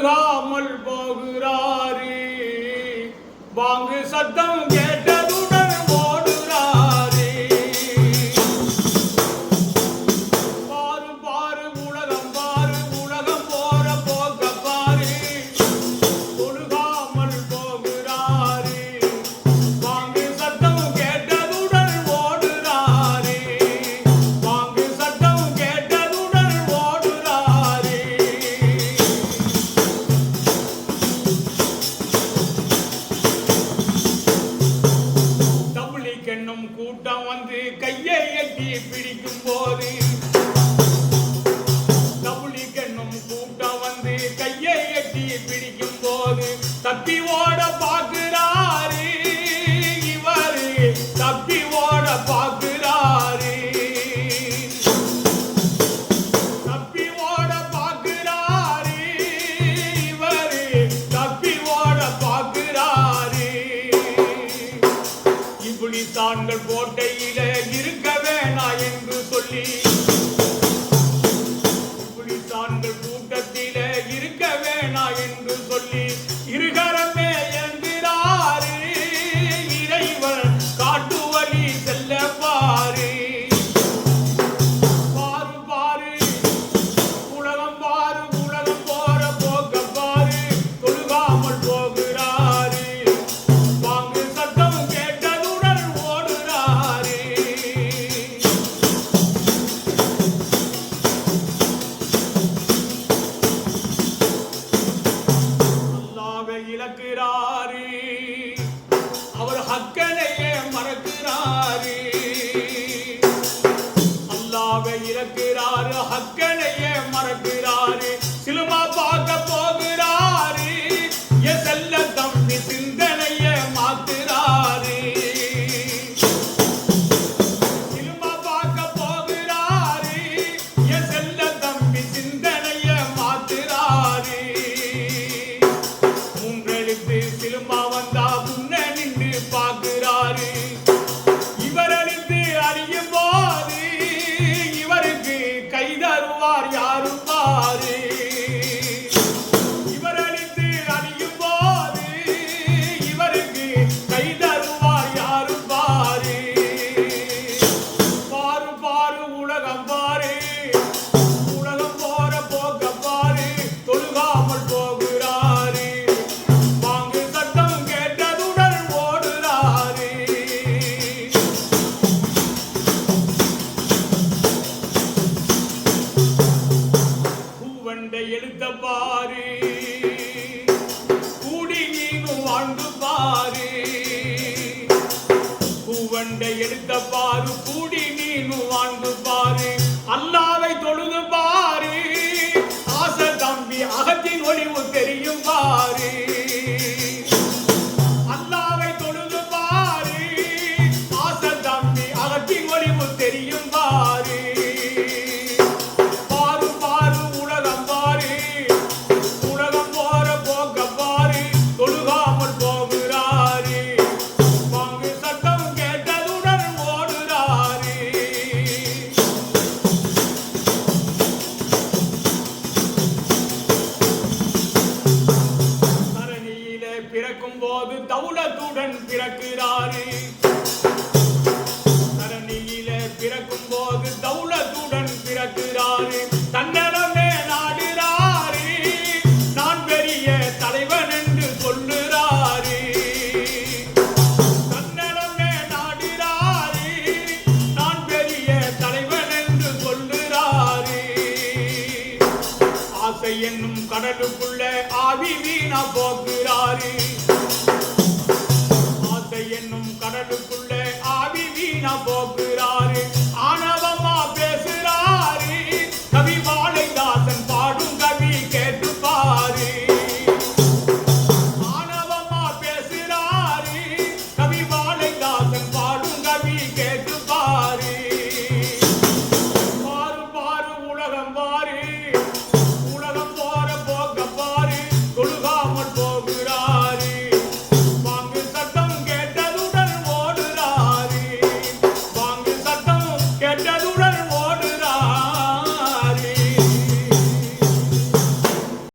தொழுகாமல் போகிறாரே. பாங்கு சத்தம் கேட்டதுடன் ஓடுறாரே. பாரு பாரு உலகம் பாரு, உலகம் போற போக்க பாரு. தொழுகாமல் போகிறாரே. பாங்கு சத்தம் கேட்டதுடன் ஓடுறாரே. பாங்கு சத்தம் கேட்டதுடன் ஓடுறாரே. என்னும் கூட்டம் வந்து கையை எட்டி பிடிக்கும் போது, தபுலிக் என்னும் கூட்டம் வந்து கையை எட்டி பிடிக்கும் போது தப்பி ஓட பார்க்கிறாரு. இவரு தப்பி ஓட பார்க்கிறாரு. தப்பி ஓட பார்க்கிறாரு. இவரு தப்பி ஓட பார்க்கிறாரு. இப்ளீசான்கள் கோட்டையில இருக்க வேணாம் என்று சொல்லி, இப்ளீசான்கள் கூட்டத்தில இருக்க வேணாம் என்று சொல்லி இருகரமே என்கிறாரு. இறைவன் காட்டு வழி செல்ல பாரு. பாரு பாரு உலகம் பாரு, உலகம் போற போக்க பாரு. தொழுகாமல் போகிறாரு. பாங்கு சத்தம் கேட்டதுடன் ஓடுறாரு. அல்லாஹ்வை இழக்கிறாரு. அவர் ஹக்கனையே மறக்கிறாரு. அல்லாஹ்வை இழக்கிறாரு. ஹக்கனையே மறக்கிறாரு. சிலுமா பார்க்க போகிறாரு. என் செல்ல தம்பி சிந்தனையே மாத்துறாரு. சிலுமா பார்க்க போகிறாரு. என் செல்ல தம்பி சிந்தனையே மாத்துறாரு. மூன்றெழுத்து சிலுமா வந்தா முன்ன நின்று பார்க்கிறாரு. இவர் அழித்து அறியும் போது இவருக்கு கை தருவார் யாரு பாரு. இவர் அழித்து அறியும் போது இவருக்கு கை தருவார் யாரு பாரு. பாரு பாரு உலகம் பாரு, உலகம் போற போக்க பாரு. தொழுகாமல் போகிறாரு. பாங்கு சத்தம் கேட்டதுடன் ஓடுறாரு. பூவண்டை எழுத்த பாரு, கூடி நீனும் வாழ்ந்து பாரு. பூவண்டை எழுத்த பாரு, கூடி நீனும் வாழ்ந்து பாரு. அல்லாவை தொழுது பாரு. ஆசை தம்பி அகத்தின் ஒளிவு தெரியும் பாரு. அல்லாவை தொழுது பாரு. ஆசை தம்பி அகத்தின் ஒளிவு தெரியும் பாரு. பாரு பாரு உலகம் பாரு, உலகம் போற போக்க பாரு. தொழுகாமல் போகிறாரு. பாங்கு சத்தம் கேட்டதுடன் ஓடுறாரு. தரணியிலே பிறக்கும் போது தௌலத்துடன் பிறக்கிறாரு. தரணியிலே பிறக்கும் போது தௌலத்துடன் பிறக்கிறாரு. தன்னடமே நாடுறாரு. நான் பெரிய தலைவன் என்று சொல்லுறாரு. தன்னடமே நாடுறாரு. நான் பெரிய தலைவன் என்று சொல்லுறாரு. ஆசை என்னும் கடலுக்குள்ள ஆவி வீணா போக்குறாரு. ஆசை என்னும் கடலுக்குள்ள ஆவி வீணா போக்குறாரு.